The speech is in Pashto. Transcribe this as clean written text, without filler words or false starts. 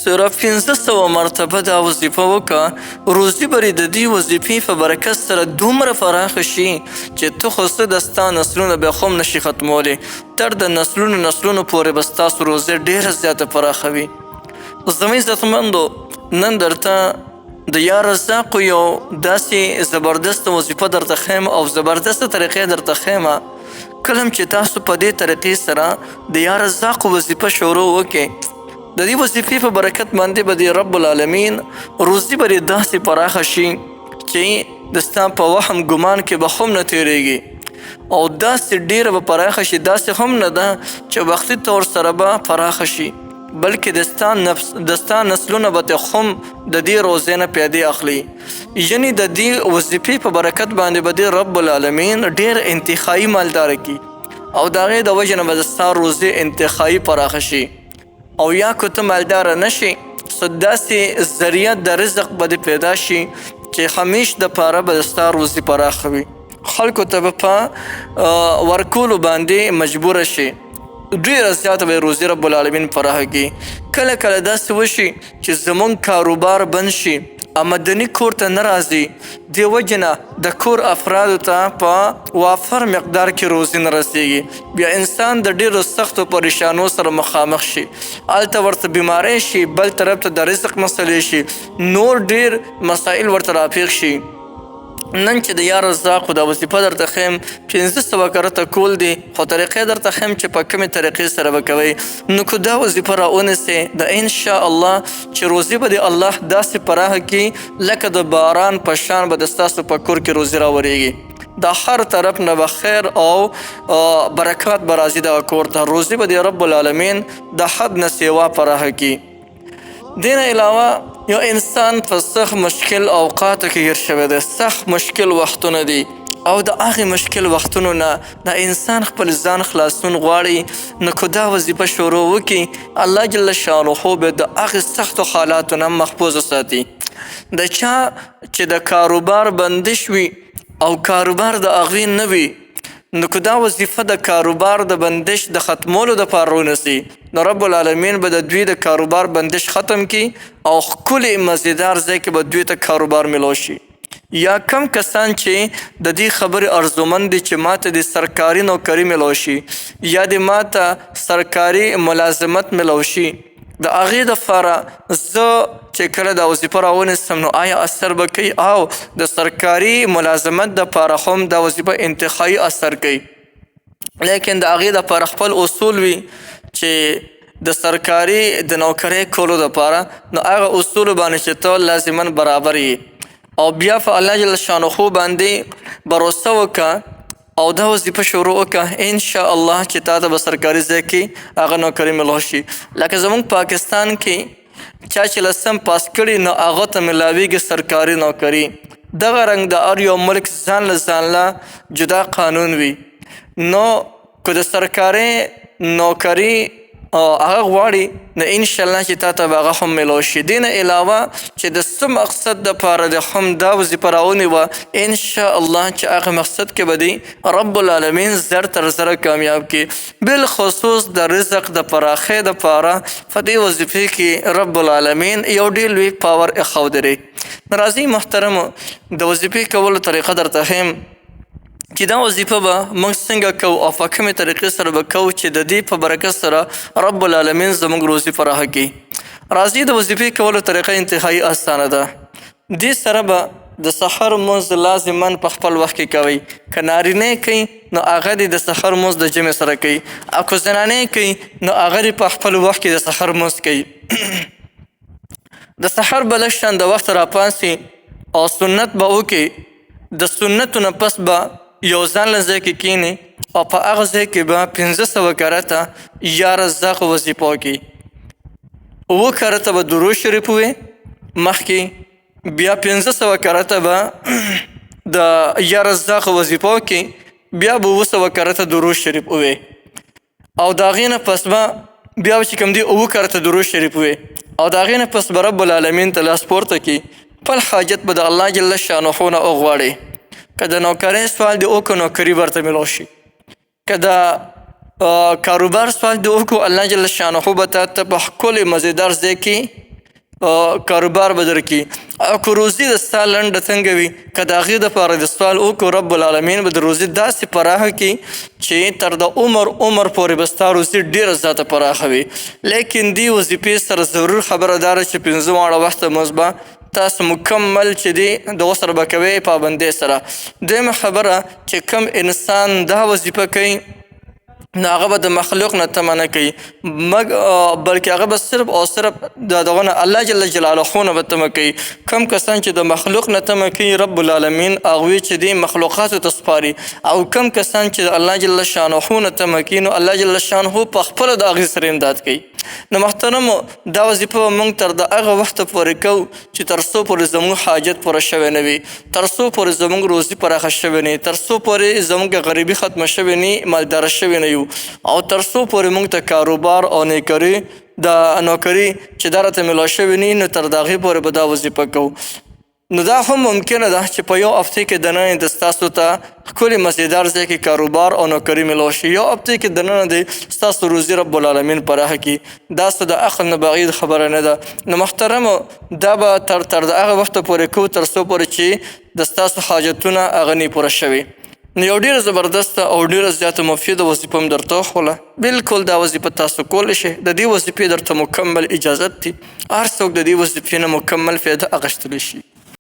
صرف 1500 مرتبه دا وظیفه وکړه، روزي به د دې وظیفې په برکت سره دومره پراخه شي چې ته خو څه د ستا نسلونه بیا خو هم نشي ختمولی، تر د نسلونو پورې به ستاسو روزي ډېره زیاته پراخه وي. زما عزتمندو، نن درته د یا رزاقو یو داسې زبردست وظیفه درته ښیم او زبردسته طریقې درته ښیم. کله هم چې تاسو په دې طریقې سره د یا رزاقو وظیفه شروع وکړئ، د دې وظیفې په برکت باندې به د رب العالمین روزي به داسې پراخه شي چې د ستا په وهم ګمان کې به هم نه تېرېږي او داسې ډېره به پراخه شي، داسې هم نه ده چې وختي طور سره به پراخه شي، بلکې د ستا نسلونه به ته هم د دې روزۍ نه پیدې اخلي. یعنې د دې وظیفې په برکت باندې به د رب العالمین ډېر انتخایي مالداره کړي او د هغې د وجې نه به د ستا روزي انتخایي پراخه شي. او یا که ته مالداره نشي، څه داسې ذریعه د رزق به دې پیدا شي چې همیش دپاره به د ستا روزي پراخه وي، خلکو ته به په ورکولو باندې مجبوره شي، ډېره زیاته به روزي رب العالمین پراخه کړي. کله کله داسې وشي چې زمونږ کاروبار بند شي، آمدني کور ته نه راځي، دې وجې نه د کور افرادو ته په وافر مقدار کې روزي نه رسیږي، بیا انسان د ډېرو سختو پریشانو سره مخامخ شي، هلته ورته بیماری شي، بل طرف ته د رزق مسلې شي، نور ډېر مسائل ورته راپېښ شي. نن چې د یا رزاقو دا وظیفه درته ښیم 1500 کرته کول دي، خو طریقې درته ښیم چې په کومې طریقې سره به کوئ. نو که دا وظیفه راونیسئ، د انشاءالله چې روزي به د الله داسې پراخه کړي لکه د باران په شان به د ستاسو په کور کې روزي راورېږي، د هر طرف نه به خیر او برکات به راځي دغه کور ته، روزي به د رب العالمین د حد نه سیوا پراخه کړي. دین علاوه یو انسان په سخت مشکل اوقاتو کې ګیر شوی دی، سخت مشکل وختونه دي او د هغې مشکل وختونو نه د انسان خپل ځان خلاصون غواړي، نو که دا وظیفه شروع وکړي، الله جل شانه به د هغې سختو حالاتو نه محفوظ ساتي. د چا چې د کاروبار بندش وي او کاروبار د هغوی نه وي، نو که دا وظیفه د کاروبار د بندش د ختمولو دپاره ونیسي، نو رب العالمین به د دوی د کاروبار بندش ختم کړي او ښکلې مزیدار ځای کې به دوی ته کاروبار میلاو شي. یا کم کسان چې د دې خبرې ارزومند دي چې ماته د سرکاري نوکري میلاو شي یا د ماته سرکاري ملازمت میلاو شي، د هغې دپاره زه چې کله دا وظیفه راونیسم نو آیا اثر به کوي، او د سرکاري ملازمت دپاره هم دا وظیفه انتخایي اثر کوي، لیکن د هغې دپاره خپل اصول وي چې د سرکاري د نوکرۍ کولو دپاره نو هغه اصولو باندې چې ته لازما برابر یې او بیا په الله جل شانه باندې باروسه وکړه او دا وظیفه شروع وکړه، انشاءالله چې تا ته به سرکاري ځای کې هغه نوکري میلاو شي. لکه زموږ پاکستان کې چا چې لسم پاس کړي نو هغه ته میلاویږي سرکاري نوکري. دغه رنګ د هر یو ملک ځان له جدا قانون وي، نو که د سرکاري نوکري هغه غواړي نو انشاءالله چې تا ته به هغه هم میلاو شي. دې نه علاوه چې د څه مقصد دپاره د هم دا وظیفه راونیوه، انشاءالله چې هغه مقصد کې به دی رب العالمین زر تر زره کامیاب کړي. بالخصوص د رزق د پراخۍ دپاره په دې وظیفې کې رب العالمین یو ډېر لوی پاور ایښودلی. راځئ محترمو، د وظیفې کولو طریقه درته ښیم چې دا وظیفه به موږ څنګه کوو او په کومې طریقې سره به کوو چې د دې په برکت سره رب العالمین زموږ روزي پراخه کړي. راځئ د وظیفې کولو طریقه انتهایي اسانه ده. دې سره به د سحر لمونځ لازما په خپل وخت کې کوئ، که نارینه کوي نو هغه دې د سحر لمونځ د جمع سره کوي، او که زنانې کوي نو هغه دې په خپل وخت کې د سحر لمونځ کوي. د سحر به لږ شان د وخت راپاڅي او سنت به وکړي، د سنتو نه پس به یو ځان له ځای کې کښېني او په هغه ځای کې به 1500 کرته یا رزاق وظیفه وکړي. 9 کرته به درود شریف ووایي مخکې، بیا 1500 کرته به د یا رزاق وظیفه وکړي، بیا به 900 کرته درود شریف ووایي او د هغې نه پس به بیا چې کوم دی 9 کرته درود شریف ووایي او د هغې نه پس به رب العالمین ته لاس پورته کړي، خپل حاجت به د الله جل شانه نه وغواړي. که د نوکرۍ سوال دې وکړو نوکري ورته میلاو شي، که د کاروبار سوال دې وکړو الله جل شانه به تا ته په ښکلې مزیدار ځای کې کاروبار به درکړي او که روزي د ستا لنډه تنګه وي که د هغې دپاره د سوال وکړو رب العالمین به د روزي داسې پراخه کړي چې تر د عمر پورې به ستا روزي ډېره زیاته پراخه وي. لیکن دې وظیفې سره ضرور خبره دا ده چې 5 واړه وخته مونځ به تاسو مکمل چې دی د سره به کوئ پابندۍ سره. دویمه خبره چې کم انسان دا وظیفه کوي نو هغه به د مخلوق نه تمه نه کوي بلکې هغه به صرف او صرف د دغه نه الله جل جلاله نه به تمه کوي. کم کسان چې د مخلوق نه تمه کوي رب العالمین هغوی چې دی مخلوقاتو ته سپاري او کم کسان چې د الله جل شانه نه تمه کوي نو الله جل شانه په خپله د هغې سره امداد کوي. نو محترمو دا وظیفه به موږ تر د هغه وخته پورې کوو چې تر څو پورې زموږ حاجت پوره شوی نه وي، تر څو پورې زموږ روزي پراخه شوې نه وي، تر څو پورې زموږ غریبي ختمه شوې نه وي، مالداره شوي نه یو، او تر څو پورې موږ ته کاروبار او نیکري د نوکري چې دا راته میلاو شوې نه وي نو تر د هغې پورې به دا وظیفه کوو. نو دا هم ممکنه ده چې په یو هفته کې دننه د ستاسو ته ښکلي مزیدار ځای کې کاروبار او نوکري میلاو شي، یو هفته کې دننه د ستاسو روزي رب العالمین پراخه کړي. دا څه د عقل نه بعید خبره نه ده. نو محترمو دا به تر د هغه وخته پورې کوو تر څو پورې چې د ستاسو حاجتونه هغه نه پوره شوي. نو یو ډېره زبردسته او ډېره زیاته مفیده وظیفه هم درته وښوله. بالکل دا وظیفه تاسو کولی شئ. د دې وظیفې درته مکمل اجازت دی، هر څوک د دې وظیفې نه مکمل فایده اخیستلی شي.